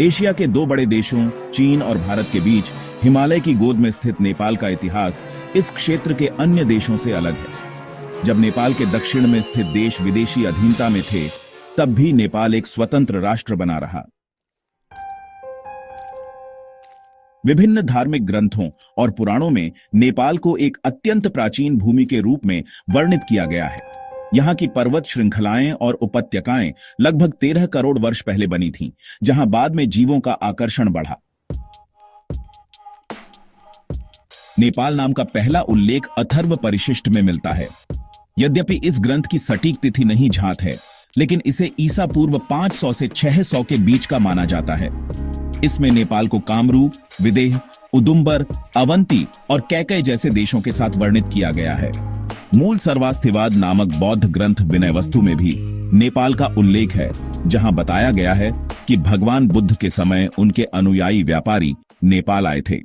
Asia के दो बड़े देशों चीन और भारत के बीच हिमालय की गोद में स्थित नेपाल का इतिहास इस क्षेत्र के अन्य देशों से अलग है। जब नेपाल के दक्षिण में स्थित देश विदेशी अधीनता में थे, तब भी नेपाल एक स्वतंत्र राष्ट्र बना रहा। विभिन्न धार्मिक ग्रंथों और पुराणों में नेपाल को एक अत्यंत प्राचीन भूमि के रूप में वर्णित किया गया है। यहाँ की पर्वत श्रृंखलाएं और उपत्यकाएं लगभग 13 करोड़ वर्ष पहले बनी थीं, जहां बाद में जीवों का आकर्षण बढ़ा। नेपाल नाम का पहला उल्लेख अथर्व परिशिष्ट में मिलता है। यद्यपि इस ग्रंथ की सटीक तिथि नहीं ज्ञात है, लेकिन इसे ईसा पूर्व 500 से 600 के बीच का माना जाता है। इसमें नेपाल को कामरू, विदेह, उदुम्बर, अवंती और कैकय जैसे देशों के साथ वर्णित किया गया है। मूल सर्वास्तिवाद नामक बौद्ध ग्रंथ विनय वस्तु में भी नेपाल का उल्लेख है, जहां बताया गया है कि भगवान बुद्ध के समय उनके अनुयायी व्यापारी नेपाल आए थे।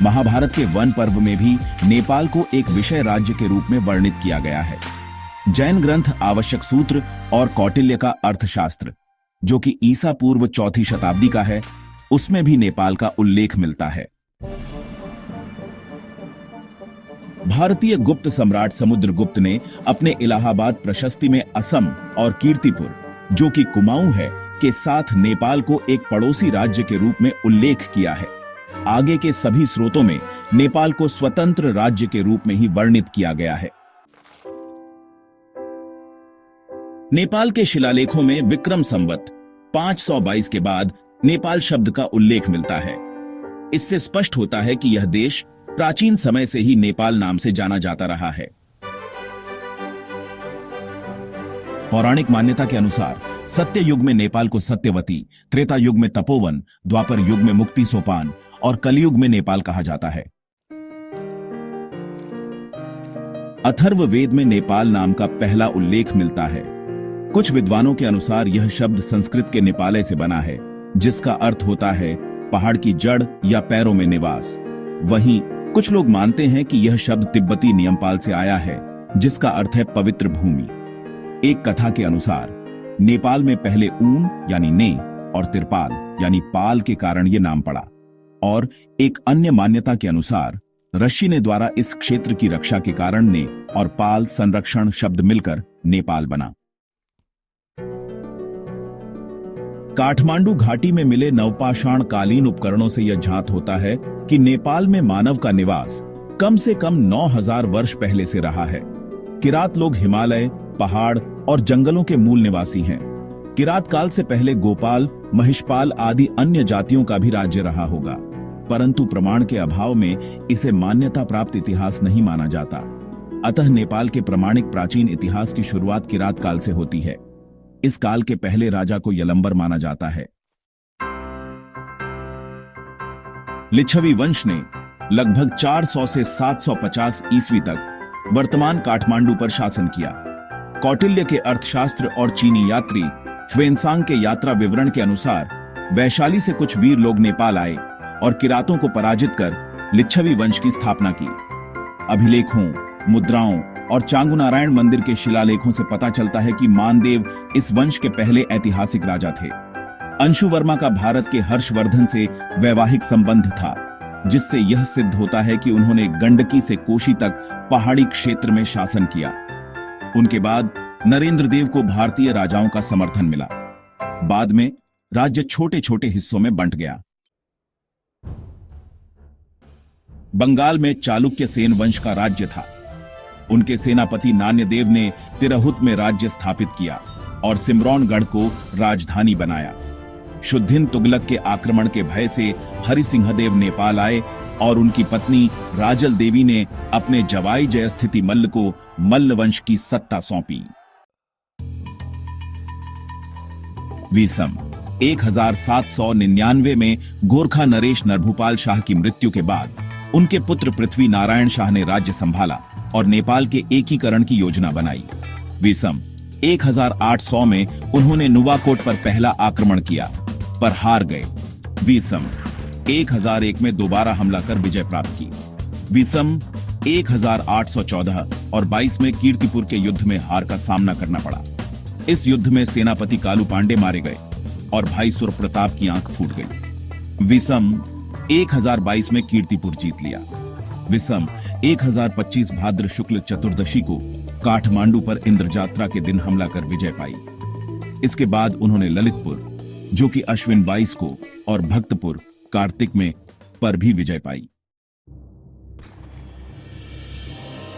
महाभारत के वन पर्व में भी नेपाल को एक विषय राज्य के रूप में वर्णित किया गया है। जैन ग्रंथ आवश्यक सूत्र और कौटिल्य का अर्थशास्त्र, जो कि ईसा पूर्व 4वीं शताब्दी का है, उसमें भी नेपाल का उल्लेख मिलता है। भारतीय गुप्त सम्राट समुद्रगुप्त ने अपने इलाहाबाद प्रशस्ति में असम और कीर्तिपुर, जो कि कुमाऊं है, के साथ नेपाल को एक पड़ोसी राज्य के रूप में उल्लेख किया है। आगे के सभी स्रोतों में नेपाल को स्वतंत्र राज्य के रूप में ही वर्णित किया गया है। नेपाल के शिलालेखों में विक्रम संवत 522 के बाद नेपाल शब्द का उल्लेख मिलता है। इससे स्पष्ट होता है कि यह देश प्राचीन समय से ही नेपाल नाम से जाना जाता रहा है। पौराणिक मान्यता के अनुसार सत्य युग में नेपाल को सत्यवती, त्रेता युग में तपोवन, द्वापर युग में मुक्ति सोपान और कलयुग में नेपाल कहा जाता है। अथर्व वेद में नेपाल नाम का पहला उल्लेख मिलता है। कुछ विद्वानों के अनुसार यह शब्द संस्कृत के नेपाले से बना है, जिसका अर्थ होता है पहाड़ की जड़ या पैरों में निवास। वहीं कुछ लोग मानते हैं कि यह शब्द तिब्बती नियमपाल से आया है, जिसका अर्थ है पवित्र भूमि। एक कथा के अनुसार नेपाल में पहले ऊन यानी ने और तिरपाल यानी पाल के कारण यह नाम पड़ा, और एक अन्य मान्यता के अनुसार ऋषि ने द्वारा इस क्षेत्र की रक्षा के कारण ने और पाल संरक्षण शब्द मिलकर नेपाल बना। काठमांडू घाटी में मिले नवपाषाण कालीन उपकरणों से यह ज्ञात होता है कि नेपाल में मानव का निवास कम से कम 9000 वर्ष पहले से रहा है। किरात लोग हिमालय, पहाड़ और जंगलों के मूल निवासी हैं। किरात काल से पहले गोपाल, महिषपाल आदि अन्य जातियों का भी राज्य रहा होगा, परंतु प्रमाण के अभाव में इसे मान्यता प्राप्त इतिहास नहीं माना जाता। अतः नेपाल के प्रमाणिक प्राचीन इतिहास की शुरुआत किरात काल से होती है। इस काल के पहले राजा को यलंबर माना जाता है। लिच्छवी वंश ने लगभग 400 से 750 ईस्वी तक वर्तमान काठमांडू पर शासन किया। कौटिल्य के अर्थशास्त्र और चीनी यात्री ह्वेनसांग के यात्रा विवरण के अनुसार वैशाली से कुछ वीर लोग नेपाल आए और किरातों को पराजित कर लिच्छवी वंश की स्थापना की। अभिलेखों, मुद्राओं और चांगुनारायण मंदिर के शिलालेखों से पता चलता है कि मानदेव इस वंश के पहले ऐतिहासिक राजा थे। अंशु वर्मा का भारत के हर्षवर्धन से वैवाहिक संबंध था, जिससे यह सिद्ध होता है कि उन्होंने गंडकी से कोशी तक पहाड़ी क्षेत्र में शासन किया। उनके बाद नरेंद्र देव को भारतीय राजाओं का समर्थन मिला। बाद में राज्य छोटे छोटे हिस्सों में बंट गया। बंगाल में चालुक्य सेन वंश का राज्य था। उनके सेनापति नान्यदेव ने तिरहुत में राज्य स्थापित किया और सिमरौनगढ़ को राजधानी बनाया। शुद्धिन तुगलक के आक्रमण के भय से हरिसिंहदेव नेपाल आए और उनकी पत्नी राजल देवी ने अपने जवाई जयस्थिति मल्ल को मल्ल वंश की सत्ता सौंपी। वीसम 1799 में गोरखा नरेश नरभूपाल शाह की मृत्यु के बाद उनके पुत्र पृथ्वी नारायण शाह ने राज्य संभाला और नेपाल के एकीकरण की योजना बनाई। वीसम 1800 में उन्होंने नुवाकोट पर पहला आक्रमण किया, पर हार गए। वीसम 1001 में दोबारा हमला कर विजय प्राप्त की। वीसम 1814 और 22 में कीर्तिपुर के युद्ध में हार का सामना करना पड़ा। इस युद्ध में सेनापति कालू पांडे मारे गए और भाई सुरप्रताप की आंख फूट गई। विषम 1022 में कीर्तिपुर जीत लिया। विषम 1025 भाद्र शुक्ल चतुर्दशी को काठमांडू पर इंद्रजात्रा के दिन हमला कर विजय पाई। इसके बाद उन्होंने ललितपुर, जो कि अश्विन 22 को, और भक्तपुर कार्तिक में पर भी विजय पाई।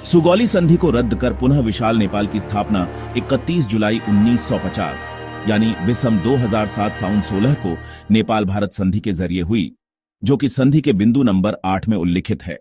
सुगौली संधि को रद्द कर पुनः विशाल नेपाल की स्थापना 31 जुलाई 1950 यानी विषम 2007 साउन 16 को नेपाल भारत संधि के जरिए हुई, जो कि संधि के बिंदु नंबर 8 में उल्लिखित है।